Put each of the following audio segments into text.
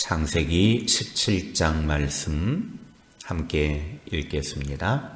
창세기 17장 말씀 함께 읽겠습니다.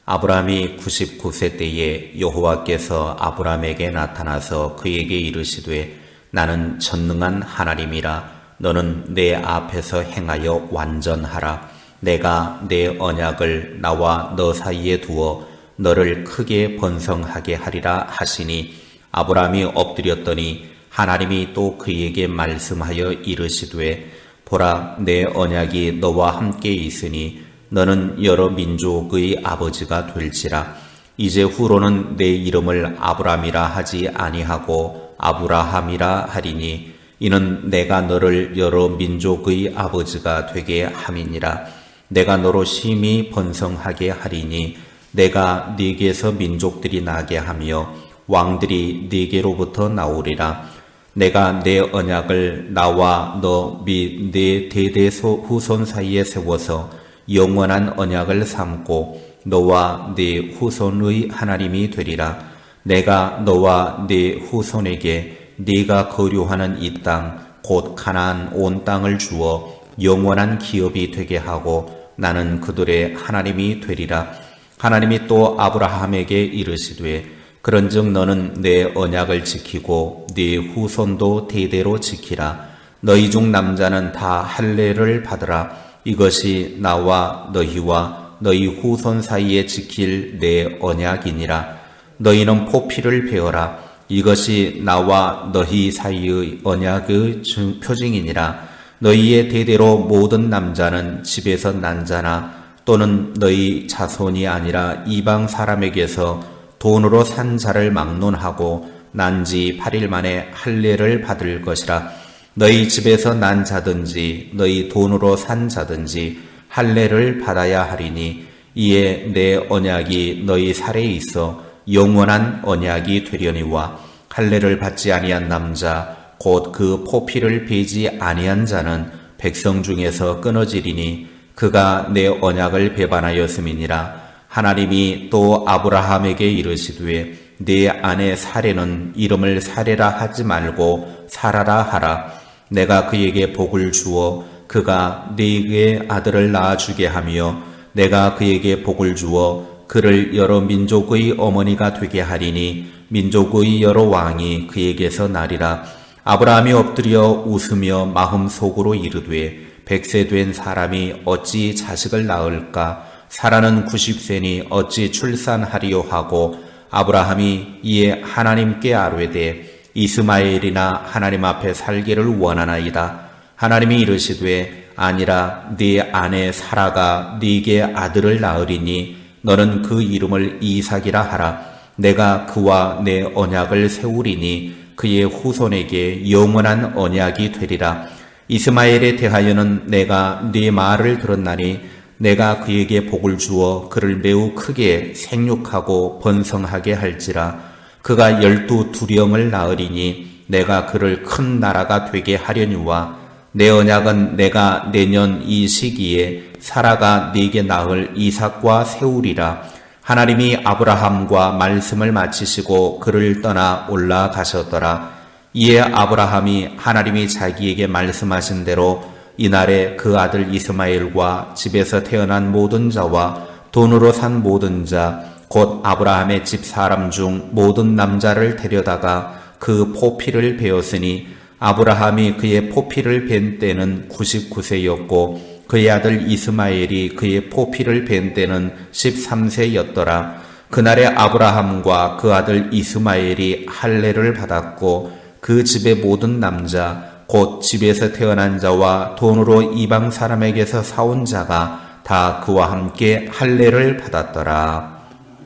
아브라함이 99세 때에 여호와께서 아브라함에게 나타나서 그에게 이르시되 나는 전능한 하나님이라. 너는 내 앞에서 행하여 완전하라. 내가 내 언약을 나와 너 사이에 두어 너를 크게 번성하게 하리라 하시니 아브라함이 엎드렸더니 하나님이 또 그에게 말씀하여 이르시되 보라, 내 언약이 너와 함께 있으니 너는 여러 민족의 아버지가 될지라. 이제 후로는 내 이름을 아브람이라 하지 아니하고 아브라함이라 하리니 이는 내가 너를 여러 민족의 아버지가 되게 함이니라. 내가 너로 심히 번성하게 하리니 내가 네게서 민족들이 나게 하며 왕들이 네게로부터 나오리라. 내가 내 언약을 나와 너 및 네 대대 후손 사이에 세워서 영원한 언약을 삼고 너와 네 후손의 하나님이 되리라. 내가 너와 네 후손에게 네가 거류하는 이 땅 곧 가나안 온 땅을 주어 영원한 기업이 되게 하고 나는 그들의 하나님이 되리라. 하나님이 또 아브라함에게 이르시되 그런즉 너는 내 언약을 지키고 네 후손도 대대로 지키라. 너희 중 남자는 다 할례를 받으라. 이것이 나와 너희와 너희 후손 사이에 지킬 내 언약이니라. 너희는 포피를 베어라. 이것이 나와 너희 사이의 언약의 표징이니라. 너희의 대대로 모든 남자는 집에서 난 자나 또는 너희 자손이 아니라 이방 사람에게서 돈으로 산 자를 막론하고 난 지 8일 만에 할례를 받을 것이라. 너희 집에서 난 자든지 너희 돈으로 산 자든지 할례를 받아야 하리니 이에 내 언약이 너희 살에 있어 영원한 언약이 되려니와 할례를 받지 아니한 남자 곧 그 포피를 베지 아니한 자는 백성 중에서 끊어지리니 그가 내 언약을 배반하였음이니라. 하나님이 또 아브라함에게 이르시되 네 아내 사레는 이름을 사레라 하지 말고 사라라 하라. 내가 그에게 복을 주어 그가 네게 아들을 낳아주게 하며 내가 그에게 복을 주어 그를 여러 민족의 어머니가 되게 하리니 민족의 여러 왕이 그에게서 나리라. 아브라함이 엎드려 웃으며 마음속으로 이르되 100세 된 사람이 어찌 자식을 낳을까? 사라는 90세니 어찌 출산하리요 하고 아브라함이 이에 하나님께 아뢰되 이스마엘이나 하나님 앞에 살기를 원하나이다. 하나님이 이르시되 아니라 네 아내 사라가 네게 아들을 낳으리니 너는 그 이름을 이삭이라 하라. 내가 그와 내 언약을 세우리니 그의 후손에게 영원한 언약이 되리라. 이스마엘에 대하여는 내가 네 말을 들었나니 내가 그에게 복을 주어 그를 매우 크게 생육하고 번성하게 할지라. 그가 12두령을 낳으리니 내가 그를 큰 나라가 되게 하려니와 내 언약은 내가 내년 이 시기에 사라가 네게 낳을 이삭과 세우리라. 하나님이 아브라함과 말씀을 마치시고 그를 떠나 올라가셨더라. 이에 아브라함이 하나님이 자기에게 말씀하신 대로 이날에 그 아들 이스마엘과 집에서 태어난 모든 자와 돈으로 산 모든 자 곧 아브라함의 집 사람 중 모든 남자를 데려다가 그 포피를 베었으니 아브라함이 그의 포피를 벤 때는 99세였고 그의 아들 이스마엘이 그의 포피를 벤 때는 13세였더라. 그날에 아브라함과 그 아들 이스마엘이 할례를 받았고 그 집의 모든 남자 곧 집에서 태어난 자와 돈으로 이방 사람에게서 사온 자가 다 그와 함께 할례를 받았더라.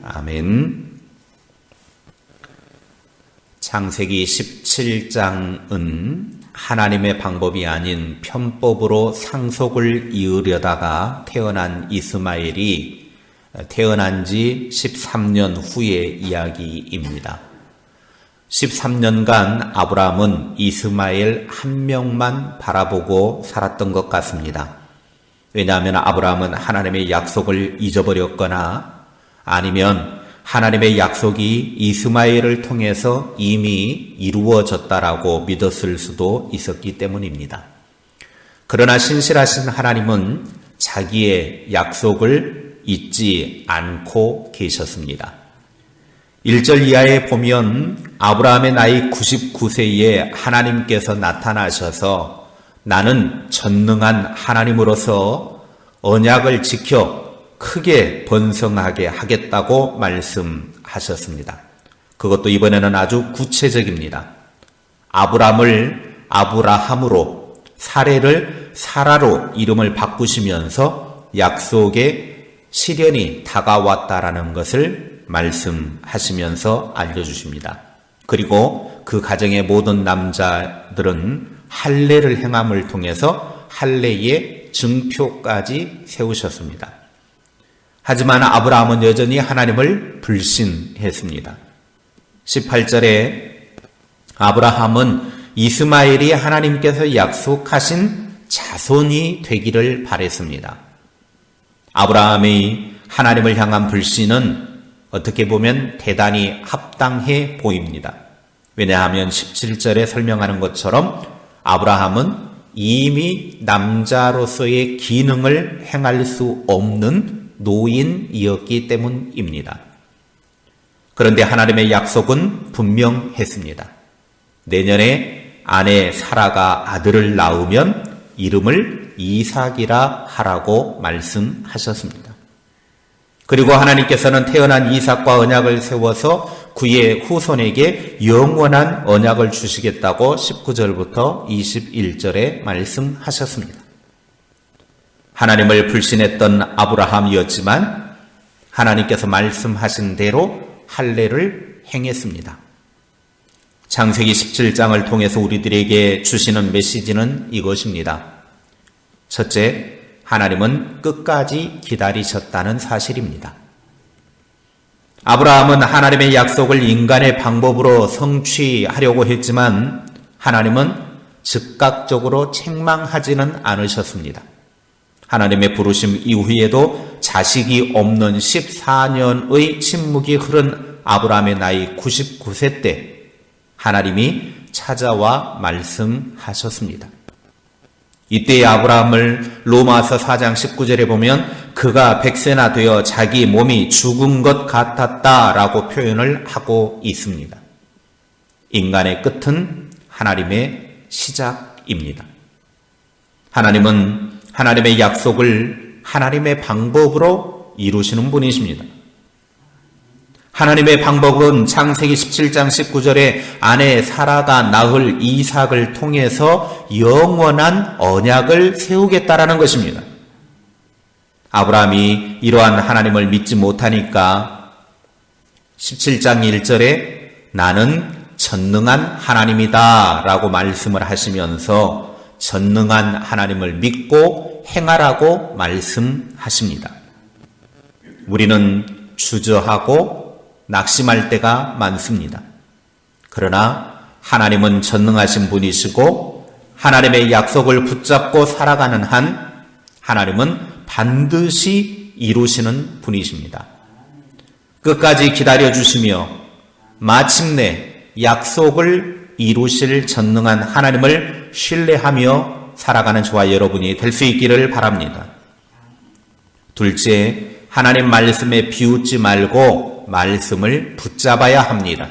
아멘. 창세기 17장은 하나님의 방법이 아닌 편법으로 상속을 이으려다가 태어난 이스마엘이 태어난 지 13년 후의 이야기입니다. 13년간 아브라함은 이스마엘 한 명만 바라보고 살았던 것 같습니다. 왜냐하면 아브라함은 하나님의 약속을 잊어버렸거나 아니면 하나님의 약속이 이스마엘을 통해서 이미 이루어졌다라고 믿었을 수도 있었기 때문입니다. 그러나 신실하신 하나님은 자기의 약속을 잊지 않고 계셨습니다. 1절 이하에 보면 아브라함의 나이 99세에 하나님께서 나타나셔서 나는 전능한 하나님으로서 언약을 지켜 크게 번성하게 하겠다고 말씀하셨습니다. 그것도 이번에는 아주 구체적입니다. 아브람을 아브라함으로, 사례를 사라로 이름을 바꾸시면서 약속의 실현이 다가왔다라는 것을 말씀하시면서 알려주십니다. 그리고 그 가정의 모든 남자들은 할례를 행함을 통해서 할례의 증표까지 세우셨습니다. 하지만 아브라함은 여전히 하나님을 불신했습니다. 18절에 아브라함은 이스마엘이 하나님께서 약속하신 자손이 되기를 바랬습니다. 아브라함의 하나님을 향한 불신은 어떻게 보면 대단히 합당해 보입니다. 왜냐하면 17절에 설명하는 것처럼 아브라함은 이미 남자로서의 기능을 행할 수 없는 노인이었기 때문입니다. 그런데 하나님의 약속은 분명했습니다. 내년에 아내 사라가 아들을 낳으면 이름을 이삭이라 하라고 말씀하셨습니다. 그리고 하나님께서는 태어난 이삭과 언약을 세워서 그의 후손에게 영원한 언약을 주시겠다고 19절부터 21절에 말씀하셨습니다. 하나님을 불신했던 아브라함이었지만 하나님께서 말씀하신 대로 할례를 행했습니다. 창세기 17장을 통해서 우리들에게 주시는 메시지는 이것입니다. 첫째, 하나님은 끝까지 기다리셨다는 사실입니다. 아브라함은 하나님의 약속을 인간의 방법으로 성취하려고 했지만 하나님은 즉각적으로 책망하지는 않으셨습니다. 하나님의 부르심 이후에도 자식이 없는 14년의 침묵이 흐른 아브라함의 나이 99세 때 하나님이 찾아와 말씀하셨습니다. 이때의 아브라함을 로마서 4장 19절에 보면 그가 100세나 되어 자기 몸이 죽은 것 같았다라고 표현을 하고 있습니다. 인간의 끝은 하나님의 시작입니다. 하나님은 하나님의 약속을 하나님의 방법으로 이루시는 분이십니다. 하나님의 방법은 창세기 17장 19절에 아내 사라가 낳을 이삭을 통해서 영원한 언약을 세우겠다라는 것입니다. 아브라함이 이러한 하나님을 믿지 못하니까 17장 1절에 나는 전능한 하나님이다 라고 말씀을 하시면서 전능한 하나님을 믿고 행하라고 말씀하십니다. 우리는 주저하고 낙심할 때가 많습니다. 그러나 하나님은 전능하신 분이시고 하나님의 약속을 붙잡고 살아가는 한 하나님은 반드시 이루시는 분이십니다. 끝까지 기다려주시며 마침내 약속을 이루실 전능한 하나님을 신뢰하며 살아가는 저와 여러분이 될 수 있기를 바랍니다. 둘째, 하나님 말씀에 비웃지 말고 말씀을 붙잡아야 합니다.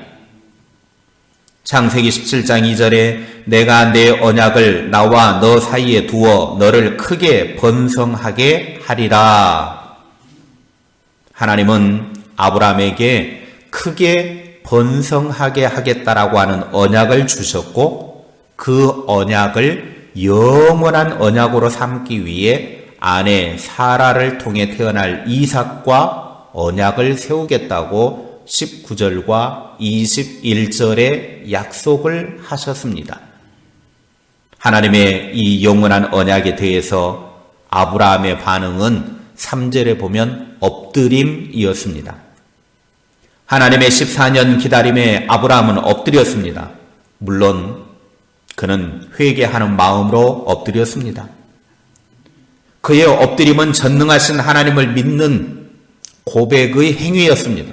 창세기 17장 2절에 내가 내 언약을 나와 너 사이에 두어 너를 크게 번성하게 하리라. 하나님은 아브라함에게 크게 번성하게 하겠다라고 하는 언약을 주셨고 그 언약을 영원한 언약으로 삼기 위해 아내 사라를 통해 태어날 이삭과 언약을 세우겠다고 19절과 21절에 약속을 하셨습니다. 하나님의 이 영원한 언약에 대해서 아브라함의 반응은 3절에 보면 엎드림이었습니다. 하나님의 14년 기다림에 아브라함은 엎드렸습니다. 물론 그는 회개하는 마음으로 엎드렸습니다. 그의 엎드림은 전능하신 하나님을 믿는 고백의 행위였습니다.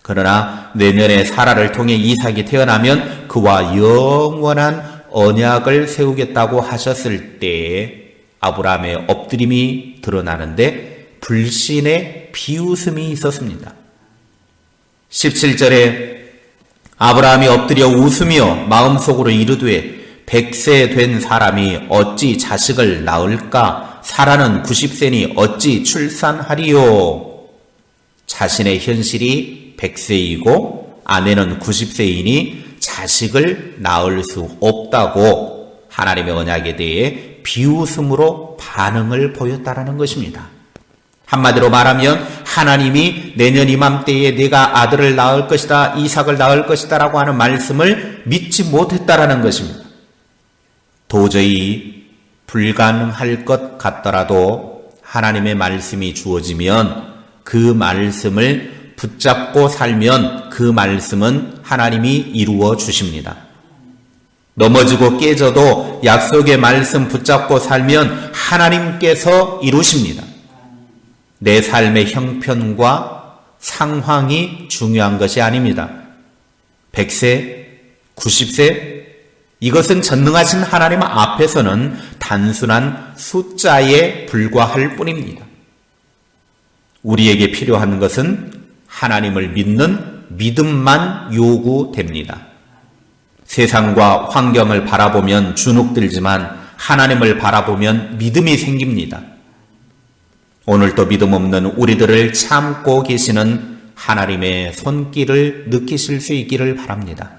그러나 내년에 사라를 통해 이삭이 태어나면 그와 영원한 언약을 세우겠다고 하셨을 때 아브라함의 엎드림이 드러나는데 불신의 비웃음이 있었습니다. 17절에 아브라함이 엎드려 웃으며 마음속으로 이르되 100세 된 사람이 어찌 자식을 낳을까? 사라는 90세니 어찌 출산하리요? 자신의 현실이 100세이고 아내는 90세이니 자식을 낳을 수 없다고 하나님의 언약에 대해 비웃음으로 반응을 보였다라는 것입니다. 한마디로 말하면 하나님이 내년 이맘때에 내가 아들을 낳을 것이다, 이삭을 낳을 것이다 라고 하는 말씀을 믿지 못했다라는 것입니다. 도저히 불가능할 것 같더라도 하나님의 말씀이 주어지면 그 말씀을 붙잡고 살면 그 말씀은 하나님이 이루어 주십니다. 넘어지고 깨져도 약속의 말씀 붙잡고 살면 하나님께서 이루십니다. 내 삶의 형편과 상황이 중요한 것이 아닙니다. 100세, 90세, 이것은 전능하신 하나님 앞에서는 단순한 숫자에 불과할 뿐입니다. 우리에게 필요한 것은 하나님을 믿는 믿음만 요구됩니다. 세상과 환경을 바라보면 주눅들지만 하나님을 바라보면 믿음이 생깁니다. 오늘도 믿음 없는 우리들을 참고 계시는 하나님의 손길을 느끼실 수 있기를 바랍니다.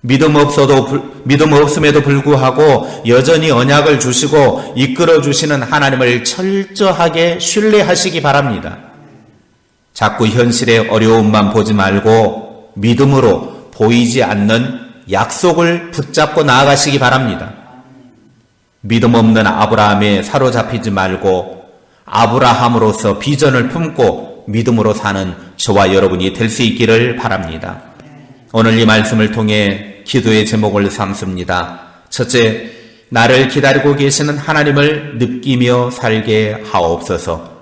믿음 없음에도 불구하고 여전히 언약을 주시고 이끌어 주시는 하나님을 철저하게 신뢰하시기 바랍니다. 자꾸 현실의 어려움만 보지 말고 믿음으로 보이지 않는 약속을 붙잡고 나아가시기 바랍니다. 믿음 없는 아브라함에 사로잡히지 말고 아브라함으로서 비전을 품고 믿음으로 사는 저와 여러분이 될 수 있기를 바랍니다. 오늘 이 말씀을 통해 기도의 제목을 삼습니다. 첫째, 나를 기다리고 계시는 하나님을 느끼며 살게 하옵소서.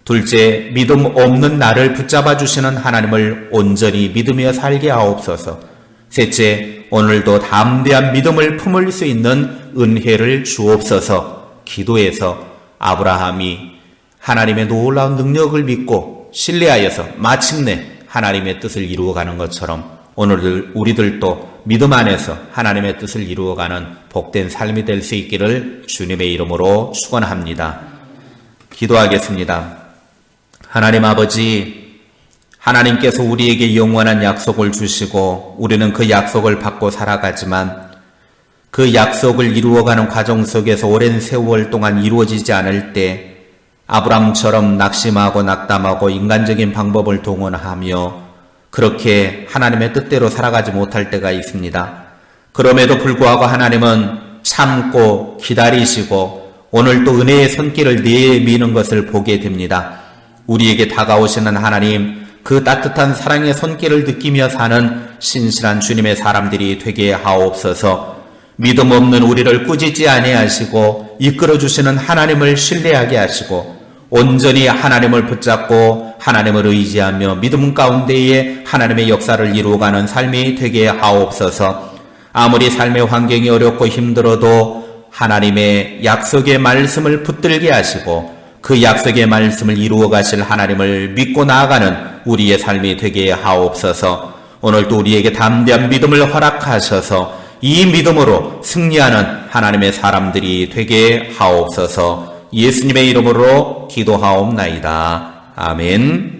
둘째, 믿음 없는 나를 붙잡아 주시는 하나님을 온전히 믿으며 살게 하옵소서. 셋째, 오늘도 담대한 믿음을 품을 수 있는 은혜를 주옵소서. 기도에서 아브라함이 하나님의 놀라운 능력을 믿고 신뢰하여서 마침내 하나님의 뜻을 이루어가는 것처럼 오늘 우리들도 믿음 안에서 하나님의 뜻을 이루어가는 복된 삶이 될 수 있기를 주님의 이름으로 축원합니다. 기도하겠습니다. 하나님 아버지, 하나님께서 우리에게 영원한 약속을 주시고 우리는 그 약속을 받고 살아가지만 그 약속을 이루어가는 과정 속에서 오랜 세월 동안 이루어지지 않을 때 아브람처럼 낙심하고 낙담하고 인간적인 방법을 동원하며 그렇게 하나님의 뜻대로 살아가지 못할 때가 있습니다. 그럼에도 불구하고 하나님은 참고 기다리시고 오늘 또 은혜의 손길을 내미는 것을 보게 됩니다. 우리에게 다가오시는 하나님, 그 따뜻한 사랑의 손길을 느끼며 사는 신실한 주님의 사람들이 되게 하옵소서. 믿음 없는 우리를 꾸짖지 아니하시고 이끌어주시는 하나님을 신뢰하게 하시고 온전히 하나님을 붙잡고 하나님을 의지하며 믿음 가운데에 하나님의 역사를 이루어가는 삶이 되게 하옵소서. 아무리 삶의 환경이 어렵고 힘들어도 하나님의 약속의 말씀을 붙들게 하시고 그 약속의 말씀을 이루어 가실 하나님을 믿고 나아가는 우리의 삶이 되게 하옵소서. 오늘도 우리에게 담대한 믿음을 허락하셔서 이 믿음으로 승리하는 하나님의 사람들이 되게 하옵소서. 예수님의 이름으로 기도하옵나이다. 아멘.